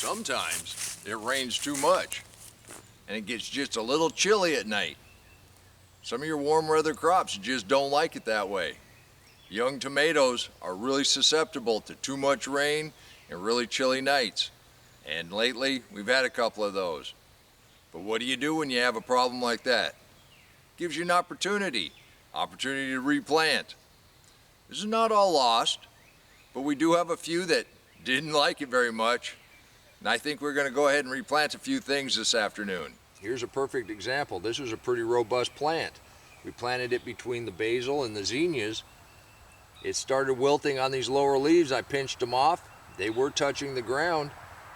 Sometimes it rains too much and it gets just a little chilly at night. Some of your warm weather crops just don't like it that way. Young tomatoes are really susceptible to too much rain and really chilly nights. And lately, we've had a couple of those. But what do you do when you have a problem like that? Gives you an opportunity to replant. This is not all lost, but we do have a few that didn't like it very much. And I think we're going to go ahead and replant a few things this afternoon. Here's a perfect example. This is a pretty robust plant. We planted it between the basil and the zinnias. It started wilting on these lower leaves. I pinched them off. They were touching the ground,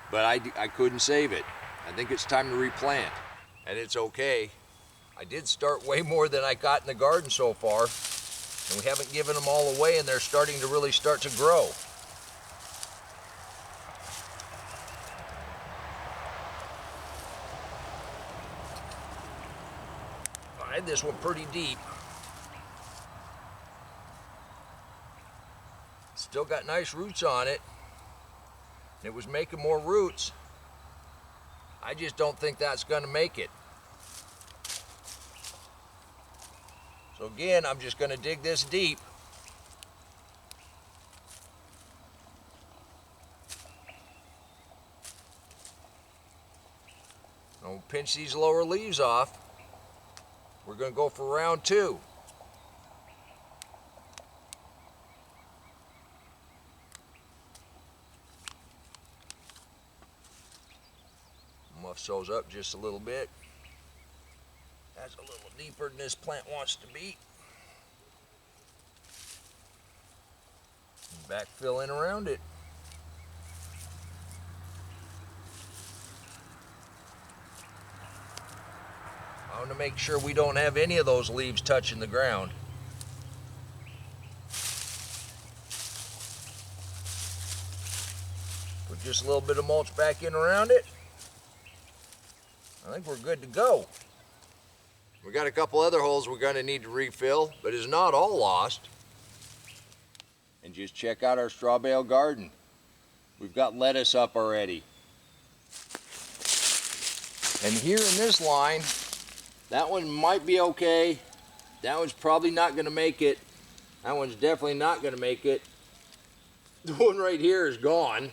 but I couldn't save it. I think it's time to replant. And it's okay. I did start way more than I got in the garden so far. And we haven't given them all away, and they're starting to really start to grow. I had this one pretty deep. Still got nice roots on it. It was making more roots. I just don't think that's going to make it. So again, I'm just going to dig this deep. I'll pinch these lower leaves off. We're going to go for round 2. Muff those up just a little bit. That's a little deeper than this plant wants to be. Backfill in around it. I want to make sure we don't have any of those leaves touching the ground. Put just a little bit of mulch back in around it. I think we're good to go. We got a couple other holes we're going to need to refill, but it's not all lost. And just check out our straw bale garden. We've got lettuce up already. And here in this line, that one might be okay. That one's probably not going to make it. That one's definitely not going to make it. The one right here is gone.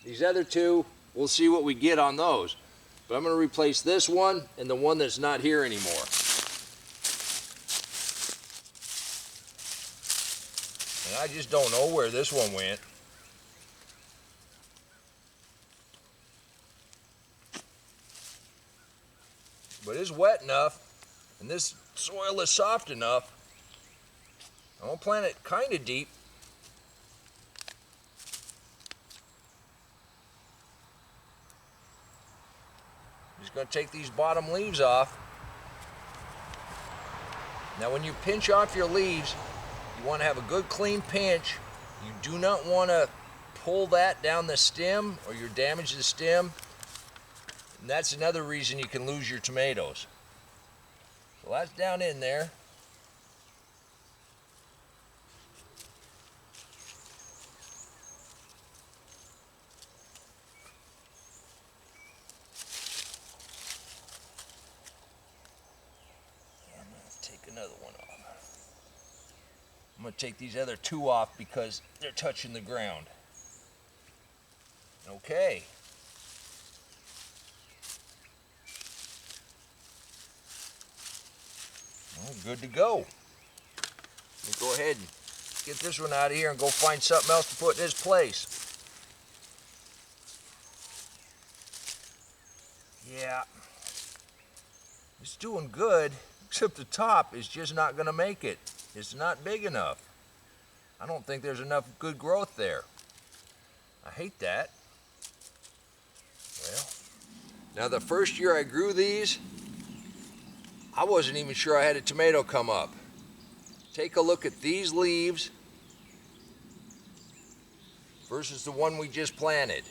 These other two, we'll see what we get on those. But I'm going to replace this one and the one that's not here anymore. And I just don't know where this one went. But it's wet enough, and this soil is soft enough. I'm going to plant it kind of deep. Just going to take these bottom leaves off. Now when you pinch off your leaves, you want to have a good clean pinch. You do not want to pull that down the stem or you damage the stem. And that's another reason you can lose your tomatoes. So that's down in there. I'm going to take another one off. I'm going to take these other 2 off because they're touching the ground. Okay. Well, good to go. We'll go ahead and get this one out of here and go find something else to put in its place. Yeah, it's doing good, except the top is just not going to make it. It's not big enough. I don't think there's enough good growth there. I hate that. Well, now the first year I grew these, I wasn't even sure I had a tomato come up. Take a look at these leaves versus the one we just planted.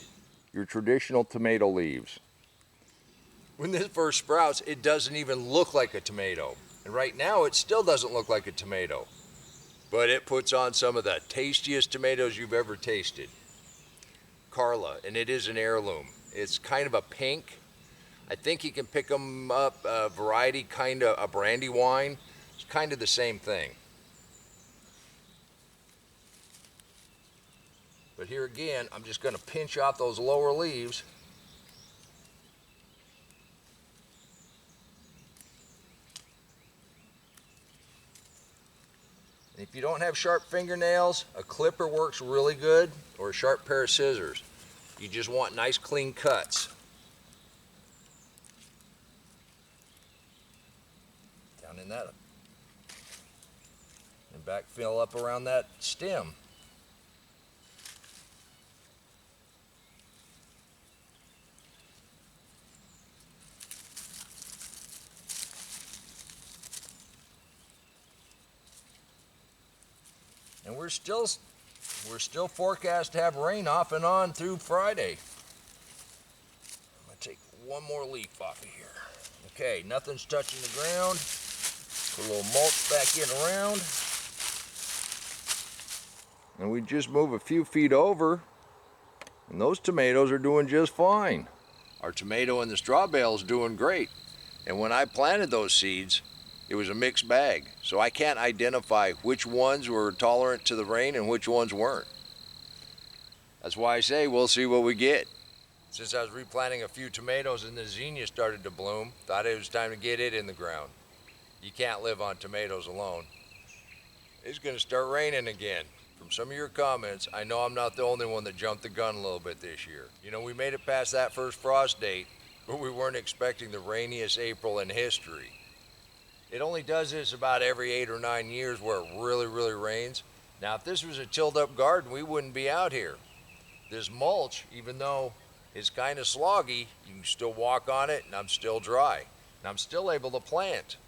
Your traditional tomato leaves. When this first sprouts, it doesn't even look like a tomato. And right now, it still doesn't look like a tomato. But it puts on some of the tastiest tomatoes you've ever tasted. Carla, and it is an heirloom. It's kind of a pink. I think you can pick them up, a variety, kind of a brandy wine. It's kind of the same thing. But here again, I'm just going to pinch out those lower leaves. And if you don't have sharp fingernails, a clipper works really good, or a sharp pair of scissors. You just want nice clean cuts. Down in that. And backfill up around that stem. And we're still forecast to have rain off and on through Friday. I'm gonna take one more leaf off of here. Okay, nothing's touching the ground. Put a little mulch back in around. And we just move a few feet over, and those tomatoes are doing just fine. Our tomato in the straw bale is doing great. And when I planted those seeds, it was a mixed bag. So I can't identify which ones were tolerant to the rain and which ones weren't. That's why I say we'll see what we get. Since I was replanting a few tomatoes and the zinnia started to bloom, thought it was time to get it in the ground. You can't live on tomatoes alone. It's gonna start raining again. From some of your comments, I know I'm not the only one that jumped the gun a little bit this year. You know, we made it past that first frost date, but we weren't expecting the rainiest April in history. It only does this about every 8 or 9 years where it really, really rains. Now, if this was a tilled up garden, we wouldn't be out here. This mulch, even though it's kind of sloggy, you can still walk on it and I'm still dry. And I'm still able to plant,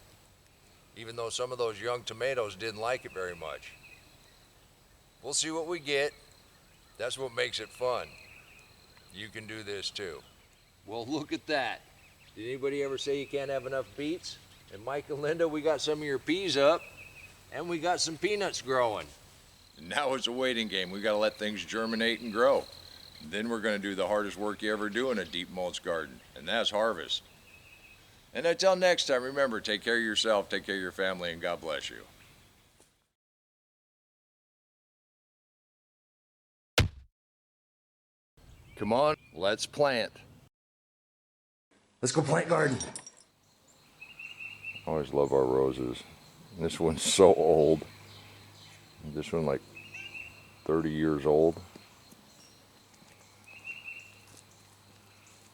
even though some of those young tomatoes didn't like it very much. We'll see what we get. That's what makes it fun. You can do this too. Well, look at that. Did anybody ever say you can't have enough beets? And Mike and Linda, we got some of your peas up, and we got some peanuts growing. Now it's a waiting game. We got to let things germinate and grow. Then we're going to do the hardest work you ever do in a deep mulch garden, and that's harvest. And until next time, remember, take care of yourself, take care of your family, and God bless you. Come on, let's plant. Let's go plant garden. I always love our roses. This one's so old. This one like 30 years old.